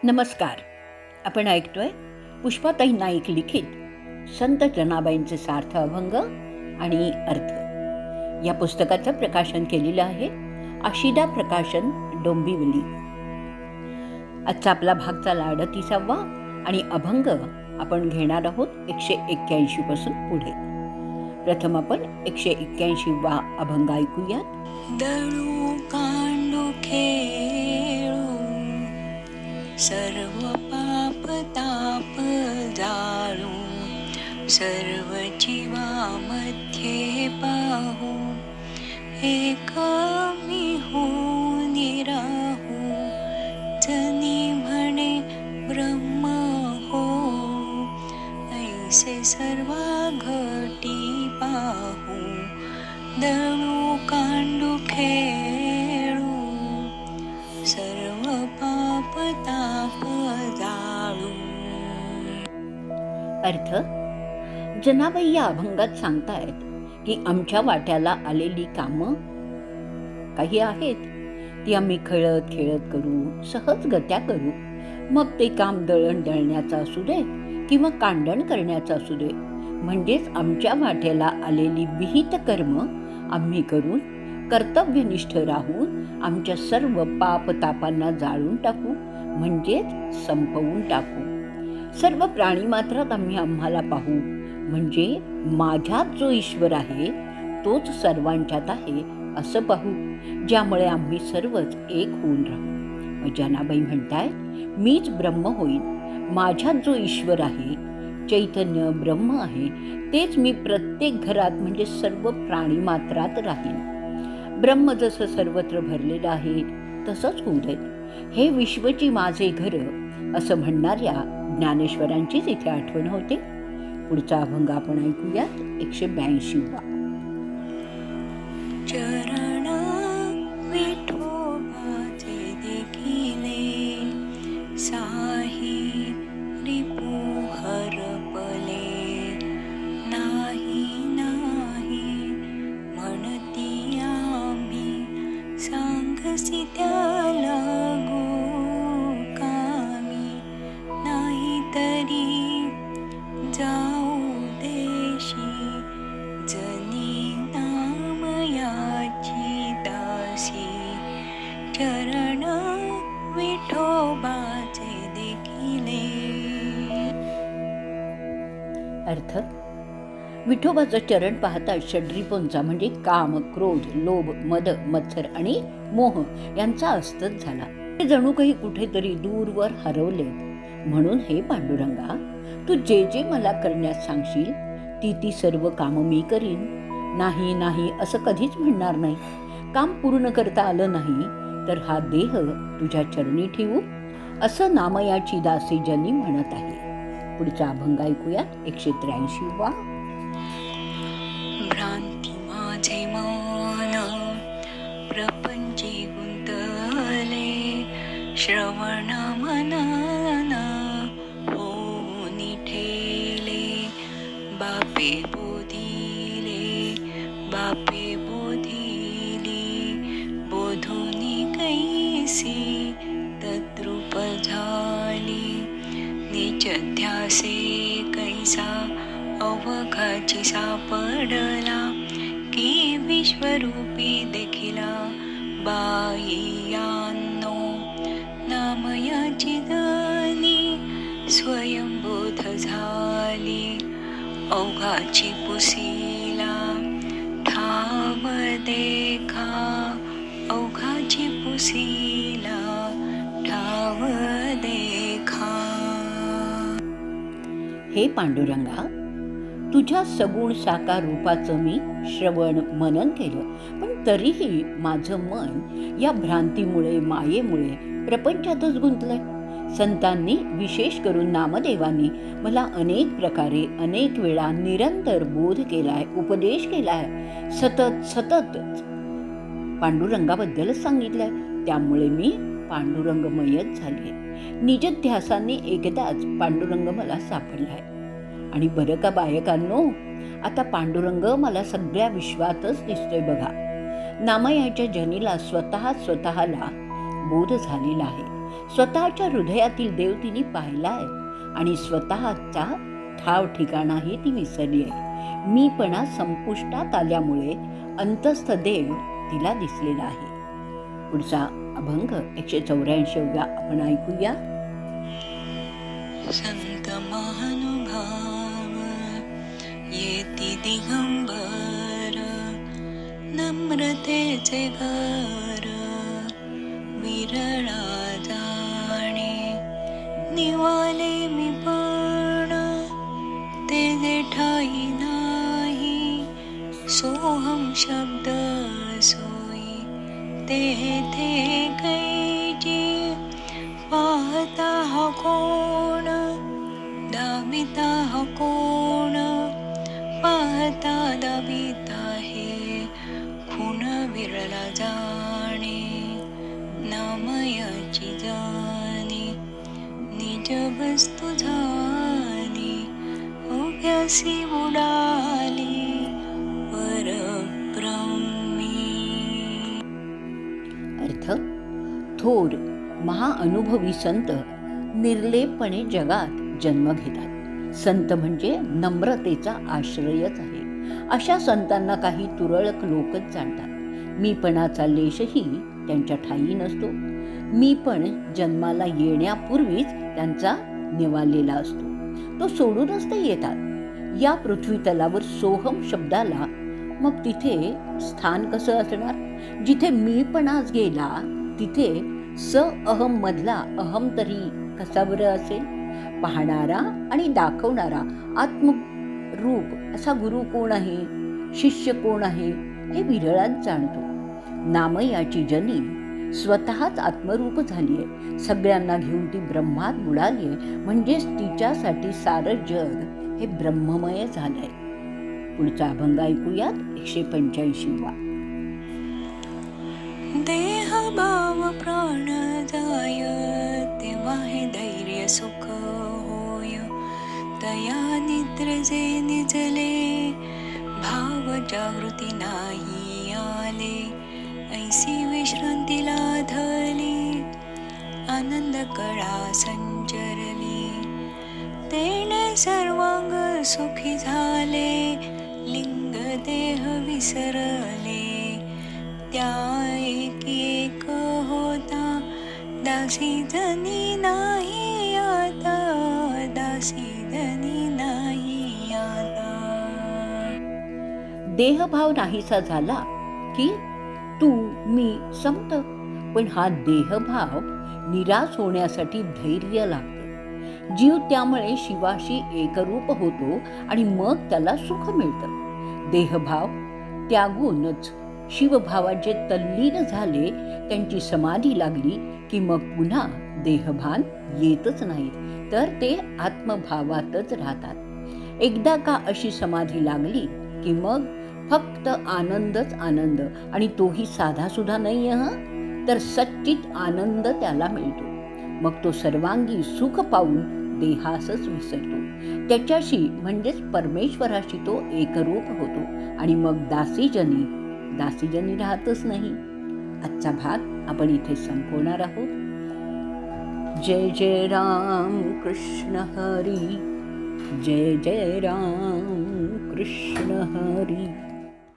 नमस्कार. आपण ऐकतोय पुष्पाताई नाईक लिखित संत जनाबाईंचे सार्थ अभंग आणि अर्थ या पुस्तकाचं प्रकाशन केलेलं आहे आशिदा प्रकाशन, डोंबिवली. आजचा आपला भाग चालला 38वा आणि अभंग आपण घेणार आहोत 181 पासून पुढे. प्रथम आपण 181वा अभंग ऐकूयात. दळू कांडू खेळू सर्व पाप ताप जाळू, सर्व जीवामध्ये पाहू, एक मी होऊन राहू, जनी म्हणे ब्रह्म हो, ऐसे सर्व घटी पाहू. दळू कांडू खेळू सर्व पाप ताप जाळू. अर्थ: जनाबाई या अभंगात सांगतायत की आमच्या वाट्याला आलेली कामं काही आहेत ती आम्ही खेळत खेळत करू, सहज गत्या करू. मग ते काम दळण दळण्याचं असू दे किंवा कांडण करण्याचं असू दे, म्हणजेच आमच्या वाट्याला आलेली विहित कर्म आम्ही करून कर्तव्यनिष्ठ राहून आमच्या सर्व पाप तापांना जाळून टाकू, म्हणजेच संपवून टाकू. सर्व प्राणी मात्रात आम्ही आम्हाला पाहू, म्हणजे माझ्यात जो ईश्वर आहे तोच सर्वांच्यात आहे असं पाहू, ज्यामुळे आम्ही सर्वच एक होऊन राहू. जनाबाई म्हणतायत मीच ब्रह्म होईन, माझ्यात जो ईश्वर आहे, चैतन्य ब्रह्म आहे, तेच मी प्रत्येक घरात म्हणजे सर्व प्राणी मात्रात राहीन. ब्रह्म जसं सर्वत्र भरलेलं आहे तसंच होऊ देत. हे विश्वची माझे घर असं म्हणणाऱ्या ज्ञानेश्वरांचीच इथे आठवण होते. पुढचा अभंग आपण ऐकूयात 182वा. चरण विठोबाचे देखिले, साही रिपू हरपले, नाही नाही म्हणती आम्ही, सांगसी त्याला कामी, नाही तरी जाऊ देशी, जनी नाम याची दासी. चरण विठोबाचे देखिले. अर्थ: विठोबाचं चरण पाहता षड्रिपूंचा म्हणजे काम, क्रोध, लोभ, मद, मत्सर आणि मोह यांचा अस्तच झाला. ते जणू काही कुठेतरी दूरवर हरवले. म्हणून हे पांडुरंगा, तू जे जे मला करण्यास सांगशील ती सर्व कामं मी करीन. नाही नाही असं कधीच म्हणणार नाही. काम पूर्ण करता आलं नाही तर हा देह तुझ्या चरणी ठेवू, असं नामयाची दासी जनी म्हणत आहे. पुढचा अभंग ऐकूयात 183वा. भ्रांती माझे मन प्रपंची गुंतले, श्रवण मनन होऊन ठेले, बापे बोधिले बापे बोधिली, बोधुनी कैसी तद्रूप झाली, निज ध्यासे कैसा अवघाची सापडला, की विश्वरूपी देखिला बाह्यांनो, नामयाची जनी स्वयंबोध झाली, अवघाची पुसीला ठाव देखा, अवघाची पुसीला ठाव देखा. हे पांडुरंगा, तुझ्या सगुण साकार रूपाचं मी श्रवण मनन केलं, पण तरीही माझं मन या भ्रांतीमुळे, मायेमुळे प्रपंचातच गुंतलंय. संतांनी, विशेष करून नामदेवांनी मला अनेक प्रकारे, अनेक वेळा निरंतर बोध केलाय, उपदेश केलाय, सततच पांडुरंगाबद्दलच सांगितलंय. त्यामुळे मी पांडुरंगमयच झाले. निजध्यासाने एकदाच पांडुरंग मला सापडलाय. आणि बरं का बायकांनो, आता पांडुरंग मला सगळ्या विश्वातच दिसतोय बघा. नामयाच्या जनीला स्वतःला बोध झालेला आहे. स्वतःच्या हृदयातील देव तिने पाहिलाय आणि स्वतःचा ठाव ठिकाणाही ती विसरली आहे. मीपणा संपुष्टात आल्यामुळे अंतस्थ देव तिला दिसलेला आहे. पुढचा अभंग 184 आपण ऐकूया. संत महानुभाव येती दिगंबर, नम्रतेचे घर विरळा जाणे. निवाले मी पण ते जे ठाई नाही, सोहम शब्द सोयी तेथे कैची. पाहता हा कोण, दाविता हा कोण, पाहता दाविता हे खून विरला जाणे. नामयाची जाणी निज वस्तू झाली, उभ्यासी उडाली परब्रह्मी. अर्थ: थोर महाअनुभवी संत निर्लेपपणे जगात जन्म घेतात. संत म्हणजे नम्रतेचा आश्रयच आहे. अशा संतांना काही तुरळक लोकच जाणतात. मीपणाचा लेशही त्यांच्या ठायी नसतो. मी पण जन्माला येण्यापूर्वीच त्यांचा निवालेला असतो. तो सोडूनच ते येतात. या पृथ्वीतलावर सोहम शब्दाला मग तिथे स्थान कसं असणार? जिथे मीपणाच गेला तिथे स अहम मधला अहम तरी कसा बरं असेल? पाहणारा आणि दाखवणारा आत्मरूप असा गुरु कोण आहे? शिष्य कोण आहे? हे विरळाच जाणतो. नामयाची जनी स्वतःच आत्मरूप झाली आहे. सगळ्यांना घेऊन ती ब्रह्मात बुडाली आहे. म्हणजेच तिच्यासाठी सारं जग हे ब्रह्ममय झालंय. पुढचा अभंग ऐकूयात. 185. देह भाव प्राण जाय, तेव्हा हे धैर्य सुख होय. तया निद्र जे निजले, भाव जागृती नाही आले. ऐसी विश्रांती लाधली, आनंद कळा संचरली. तेने सर्वांग सुखी झाले, लिंग देह विसरले. त्या एक होता, दासी जनी नाही आता, दासी जनी नाही आता. देहभाव नाहीसा झाला की तू मी संपत. पण हा देहभाव निराश होण्यासाठी धैर्य लागतं. जीव त्यामुळे शिवाशी एकरूप होतो आणि मग त्याला सुख मिळतं. देहभाव त्यागूनच शिवभावात जे तल्लीन झाले, त्यांची समाधी लागली की मग पुन्हा देहभान येतच नाही, तर ते आत्मभावातच राहतात. एकदा का अशी समाधी लागली की मग फक्त आनंदच आनंद, आणि तोही साधा सुद्धा नाही तर सच्चित आनंद त्याला मिळतो. मग तो सर्वांगी सुख पाहून देहासच विसरतो. त्याच्याशी म्हणजेच परमेश्वराशी तो एकरूप होतो आणि मग दासीजनी राहतच नाही. आजचा भाग आपण इथे संपवणार आहोत. जय जय राम कृष्ण हरी, जय जय राम कृष्ण हरी.